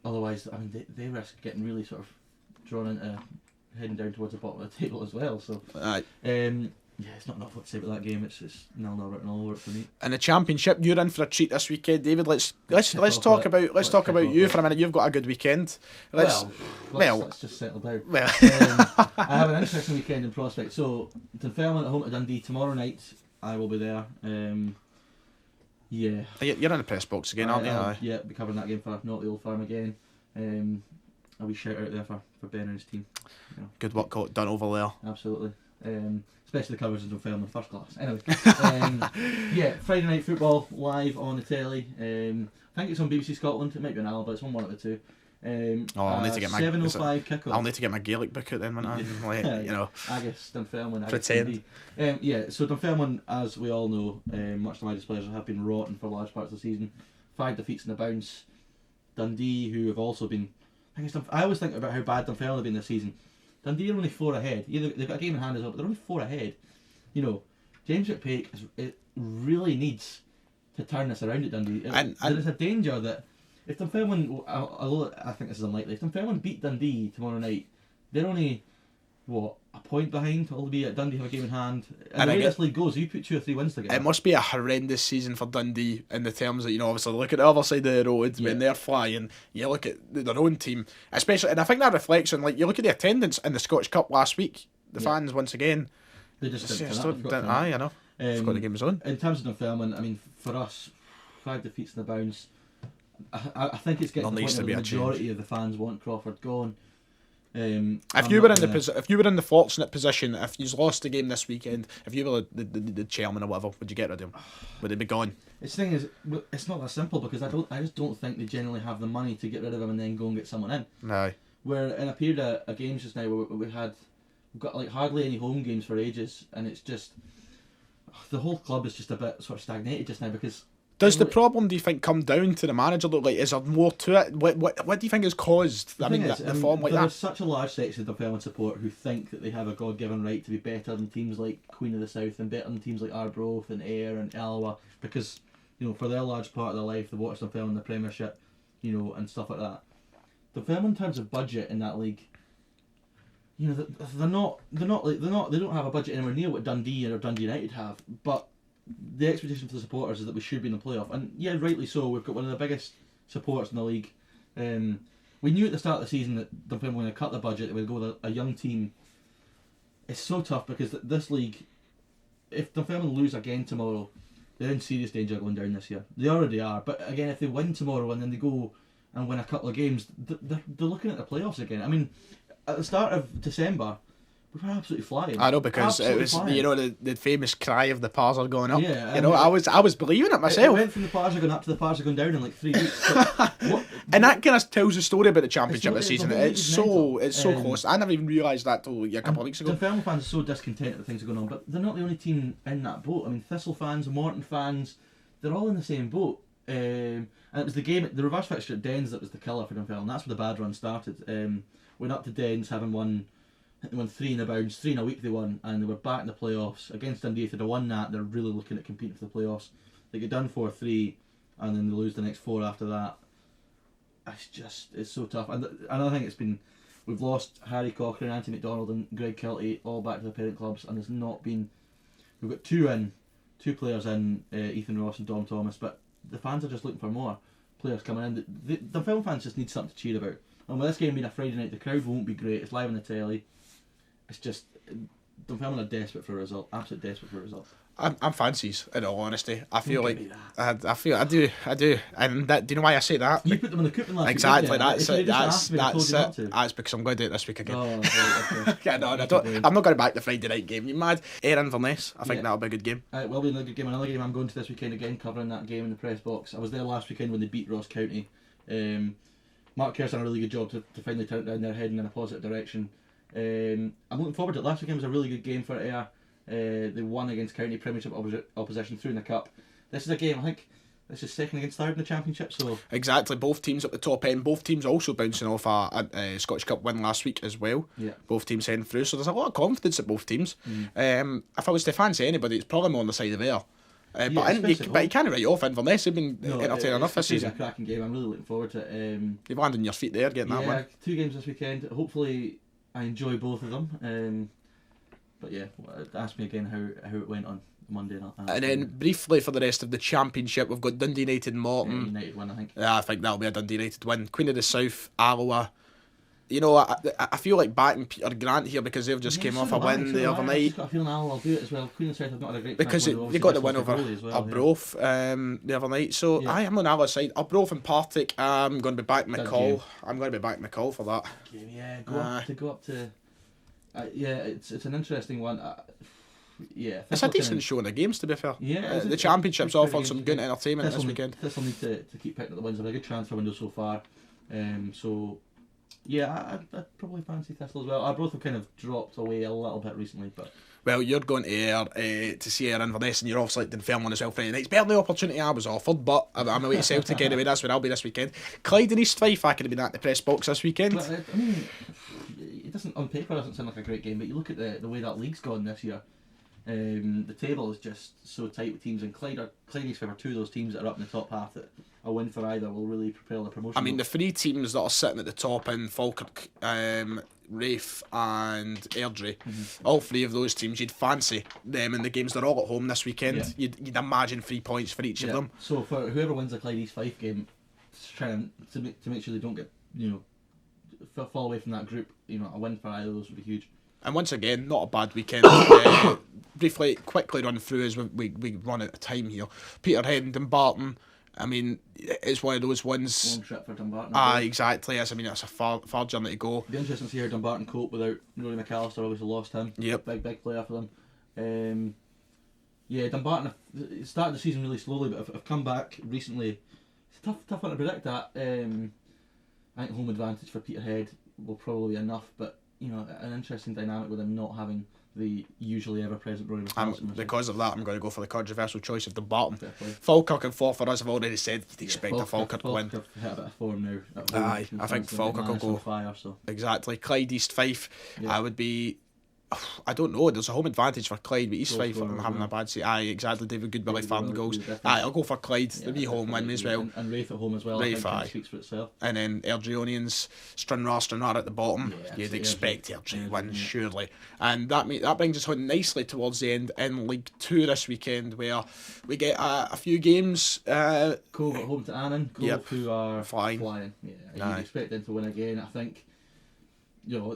Otherwise, I mean, they risk getting really sort of drawn into heading down towards the bottom of the table as well. So, yeah, it's not enough what to say about that game. It's 0-0 written all over it for me. In the Championship, you're in for a treat this weekend, David. Let's talk about you for a minute. You've got a good weekend. Let's just settle down. Well, I have an interesting weekend in prospect. So, Dunfermline at home to Dundee tomorrow night. I will be there. Yeah. You're in the press box again, aren't you? Aye. Yeah, be covering that game for Not the Old Firm again. A wee shout out there for Ben and his team. You know. Good work done over there. Absolutely. Especially the coverage of Dunfermline, first class. Anyway, yeah, Friday night football live on the telly. I think it's on BBC Scotland. It might be an hour, but it's on one of the two. I'll need to get my 7:05 kickoff. I'll need to get my Gaelic book out then, when I Agus Dunfermline. Pretend. Yeah, so Dunfermline, as we all know, much to my displeasure, have been rotten for large parts of the season. 5 defeats in the bounce. Dundee, who have also been, I always think about how bad Dunfermline have been this season. Dundee are only 4 ahead. Yeah, they've got a game in hand as well, but they're only 4 ahead. You know, James McPake it really needs to turn this around at Dundee. There is a danger that if Dunfermline, although I think this is unlikely, if Dunfermline beat Dundee tomorrow night, they're only, a point behind, albeit Dundee have a game in hand. And the way this league goes, you put 2 or 3 wins together. It must be a horrendous season for Dundee in the terms that, obviously look at the other side of the road when they're flying. You look at their own team, especially, and I think that reflects on, you look at the attendance in the Scottish Cup last week. The fans, once again, they just didn't. I know. Forgot the game was on. In terms of Dunfermline, for us, 5 defeats in the bounce. I think it's getting to the point where the majority of the fans want Crawford gone. If you were in the fortunate position, if you lost the game this weekend, if you were the chairman or whatever, would you get rid of him? Would he be gone? The thing is, it's not that simple, because I just don't think they generally have the money to get rid of him and then go and get someone in. No. We're in a period of games just now where we've got hardly any home games for ages, and it's just the whole club is just a bit sort of stagnated just now, because. Does the problem, do you think, come down to the manager? Is there more to it? What do you think has caused the form like that? There's such a large section of Dunfermline support who think that they have a God-given right to be better than teams like Queen of the South and better than teams like Arbroath and Ayr and Alloa, because for their large part of their life they've watched Dunfermline in the Premiership, and stuff like that. Dunfermline, in terms of budget in that league, they don't have a budget anywhere near what Dundee or Dundee United have, but the expectation for the supporters is that we should be in the playoff, and yeah, rightly so. We've got one of the biggest supporters in the league. We knew at the start of the season that Dunfermline were going to cut the budget, they would go with a young team. It's so tough, because this league, if Dunfermline lose again tomorrow, they're in serious danger of going down this year. They already are, but again, if they win tomorrow and then they go and win a couple of games, they're looking at the playoffs again. At the start of December, we were absolutely flying. I know, because it was flying. The famous cry of the Pars are going up. Yeah, I was believing it myself. It went from the Pars are going up to the Pars are going down in 3 weeks. And that kind of tells the story about the championship this season. It's so close. I never even realised that till a couple of weeks ago. Dunfermline fans are so discontent that things are going on, but they're not the only team in that boat. Thistle fans, Morton fans, they're all in the same boat. And it was the reverse fixture at Dens that was the killer for Dunfermline. That's where the bad run started. Went up to Dens having won 3 in the bounce, 3 in a week they won, and they were back in the playoffs against Dundee. If they'd have won that, they're really looking at competing for the playoffs. They get done 4-3, and then they lose the next 4 after that. It's so tough. And another thing, we've lost Harry Cochrane, Anthony McDonald and Greg Kelty all back to the parent clubs, and we've got 2 players in, Ethan Ross and Dom Thomas, but the fans are just looking for more players coming in. The film fans just need something to cheer about. And with this game being a Friday night, the crowd won't be great. It's live on the telly. It's just, Dunfermline are desperate for a result. Absolutely desperate for a result. I'm fancies, in all honesty. I feel I do. And do you know why I say that? You put them in the coupon last exactly, week. Exactly. That's it. That's because I'm going to do it this week again. I'm not going back to the Friday night game. You mad? Ayr Inverness. I think that'll be a good game. It will be a good game. Another game I'm going to this weekend again, covering that game in the press box. I was there last weekend when they beat Ross County. Mark Kerr's done a really good job to finally turn it down. They're heading in a positive direction. I'm looking forward to it. Last weekend was a really good game for Ayr. They won against County Premiership opposition through in the Cup. This is a game, I think, this is second against third in the Championship. So exactly, both teams at the top end. Both teams also bouncing off a Scottish Cup win last week as well. Yeah. Both teams heading through, so there's a lot of confidence at both teams. If I was to fancy anybody, it's probably more on the side of Ayr. But you can't write off Inverness. They've been entertaining enough this season. It's a cracking game. I'm really looking forward to it. You've landed on your feet there, getting that one. 2 games this weekend. Hopefully, I enjoy both of them. But yeah, ask me again how it went on Monday night. And then briefly for the rest of the Championship, we've got Dundee United and Morton. United win, I think. Yeah, I think that'll be a Dundee United win. Queen of the South, Alloa. you know, I feel like backing Peter Grant here because they've just came off a win the other I've night. just got a feeling I'll do it as well. Queen and South have not had a great Because match, they got the win over well, Arbroath the other night. So Yeah. I'm on the other side. Arbroath and Partick, I'm going to be back Good McCall. game. I'm going to be back McCall for that. Yeah, go up to. Yeah, it's an interesting one. Yeah, It's a decent show in the games, to be fair. Yeah, the Championship's offered some good entertainment this weekend. This will need to keep picking up the wins. They've had a good transfer window so far. So, yeah, I'd probably fancy Thistle as well. Arbroath have kind of dropped away a little bit recently, but. Well, you're going to Ayr to see Ayr Inverness, and you're obviously at Dunfermline as well Friday night. It's better than the opportunity I was offered, but I'm away to Celtic anyway. That's where I'll be this weekend. Clyde and East Fife, I could have been at the press box this weekend. But, I mean, it doesn't on paper doesn't sound like a great game, but you look at the way that league's gone this year. The table is just so tight with teams, and Clyde and East Fife are two of those teams that are up in the top half that a win for either will really propel the promotion. I mean, the three teams that are sitting at the top in Falkirk, Rafe and Airdrie, all three of those teams, you'd fancy them in the games. They're all at home this weekend. Yeah. You'd imagine 3 points for each of them. So for whoever wins the Clyde East Fife game, trying to make sure they don't get fall away from that group. A win for either of those would be huge. And once again, not a bad weekend. Briefly, quickly run through as we run out of time here. Peterhead and Dumbarton. I mean, it's one of those ones. Long trip for Dumbarton. Exactly. Yes, I mean, it's a far journey to go. It'd be interesting to see how Dumbarton cope without Rory McAllister. Obviously lost him. Yep. Big player for them. Dumbarton started the season really slowly, but have come back recently. It's a tough one to predict that. I think home advantage for Peterhead will probably be enough, but an interesting dynamic with them not having the usually ever present Rory McAllister. Because of that, I'm going to go for the controversial choice of Dumbarton. Falkirk and Forfar, as I've already said, you'd expect a Falkirk to win. Falkirk have hit a bit of form now. Aye, I think Falkirk will go. Fire, so. Exactly. Clyde East Fife, Yeah. I would be. I don't know. There's a home advantage for Clyde, but East Goal Fife scorer I'm as having well. a bad season. Aye, exactly. David Goodbilly David fan Goodbilly, goals. definitely. Aye, I'll go for Clyde. Yeah, The wee home win as well. And Rafe at home as well. Rafe, I aye. think speaks for itself. And then Airdrieonians, Stranraer at the bottom. Yeah, You'd absolutely. expect Airdrie to win, Yeah. surely. And that brings us on nicely towards the end in League 2 this weekend, where we get a few games. Cove at home to Annan. Cove, Yep. who are Flying. Yeah, Aye. you'd expect them to win again. I think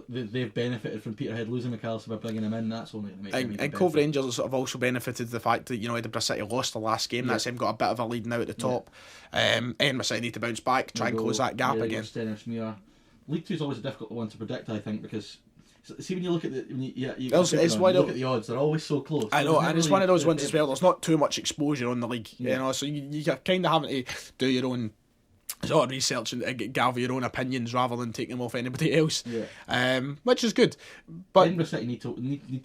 they've benefited from Peterhead losing McAllister by bringing him in. That's only going to make them even And better. Cove Rangers have also benefited the fact that Edinburgh City lost the last game. That's them got a bit of a lead now at the top. Edinburgh City need to bounce back, try and close that gap again. League 2 is always a difficult one to predict, I think, because see when you look at look at the odds, they're always so close. I know, and it's one of those ones as well. There's not too much exposure on the league, so you're kind of having to do your own sort of research and gather your own opinions rather than taking them off anybody else. Which is good. But Edinburgh City need to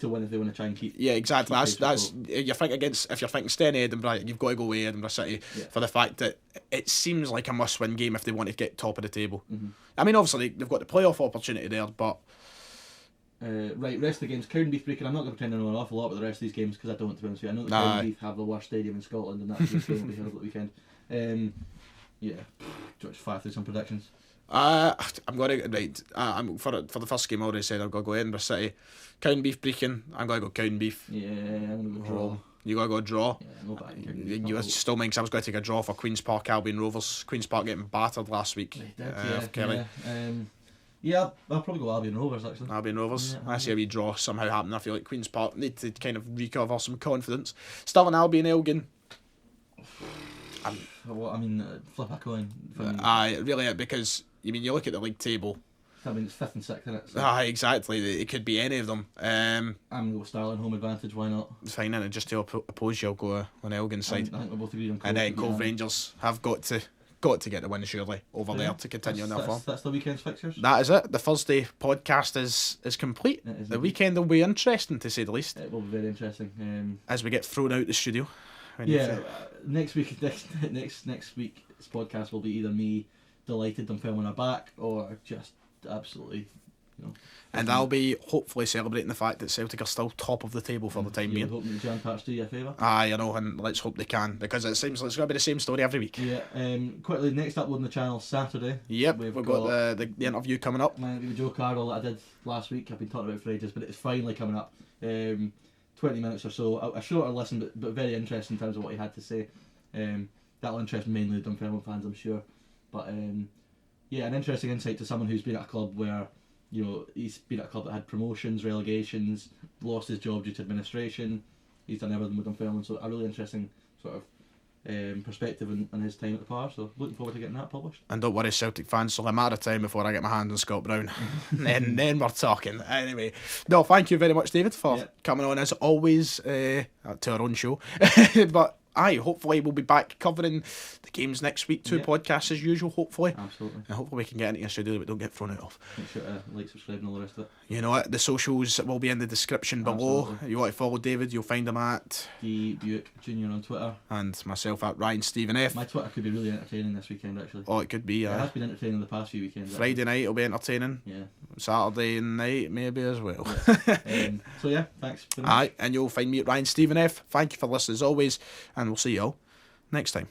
win if they want to try and keep. Yeah, exactly. keep That's you think if you're thinking staying in Edinburgh, you've got to go away Edinburgh City for the fact that it seems like a must-win game if they want to get top of the table. I mean, obviously they've got the playoff opportunity there, but. Right, rest of the games. Cowdenbeath Brecon. I'm not going to pretend I know an awful lot about the rest of these games because I don't, to be honest with you. I know that Cowdenbeath have the worst stadium in Scotland, and that's the game will be held at the weekend. Do you want to fire through some predictions? I'm going to I'm for the first game I already said I'm going to go Edinburgh City. Cowdenbeath Brecon. I'm going to go Cowdenbeath. Yeah, I'm going to go draw. You got to go draw. Yeah, no bad. You still mean 'cause I was going to take a draw for Queen's Park Albion Rovers. Queen's Park getting battered last week. They did, for Kelly. Yeah, I'll probably go Albion Rovers actually. Albion Rovers. Yeah, I see a wee draw somehow happening. I feel like Queen's Park need to kind of recover some confidence. Still an Albion Elgin. Flip a coin. Really, because you look at the league table. I mean, it's 5th and 6th, isn't it? So Exactly. It could be any of them. I'm going to go Starling home advantage. Why not? Fine, and just to oppose you, I'll go on Elgin's side. I think we're both agreed on Cove. And then Cove Rangers have got to get the win surely over there to continue on their form. That's the weekend's fixtures. That is it. The Thursday podcast is complete. It is The indeed. weekend will be interesting to say the least. It will be very interesting. As we get thrown out the studio. Next week's podcast will be either me delighted I'm filming a back or just absolutely, And I'll be hopefully celebrating the fact that Celtic are still top of the table for the time you being. would hope that Jan Parks do you a favour. I know, and let's hope they can, because it seems like it's going to be the same story every week. Yeah. Quickly, next upload on the channel Saturday. Yep, We've we've got the interview coming up. My interview with Joe Cardle that I did last week. I've been talking about it for ages, but it's finally coming up. 20 minutes or so, a shorter listen, but very interesting in terms of what he had to say. That'll interest mainly the Dunfermline fans, I'm sure. But an interesting insight to someone who's been at a club where You know, he's been at a club that had promotions, relegations, lost his job due to administration. He's done everything with Dunfermline, so a really interesting sort of perspective on his time at the Par. So looking forward to getting that published. And don't worry, Celtic fans, so I'm out of time before I get my hand on Scott Brown. then we're talking. Anyway, no, thank you very much, David, for coming on as always to our own show. But hopefully we'll be back covering the games next week. 2 podcasts as usual, hopefully. Absolutely. And hopefully we can get into a studio that we don't get thrown out of. Make sure to like, subscribe and all the rest of it. You know what? The socials will be in the description below. Absolutely. You want to follow David, you'll find him at The Buick Junior on Twitter. And myself at Ryan Stephen F. My Twitter could be really entertaining this weekend, actually. Oh, it could be. It has been entertaining the past few weekends. Friday night will be entertaining. Yeah. Saturday night maybe as well. So yeah, thanks very much. And you'll find me at Ryan Stephen F. Thank you for listening as always, and we'll see you all next time.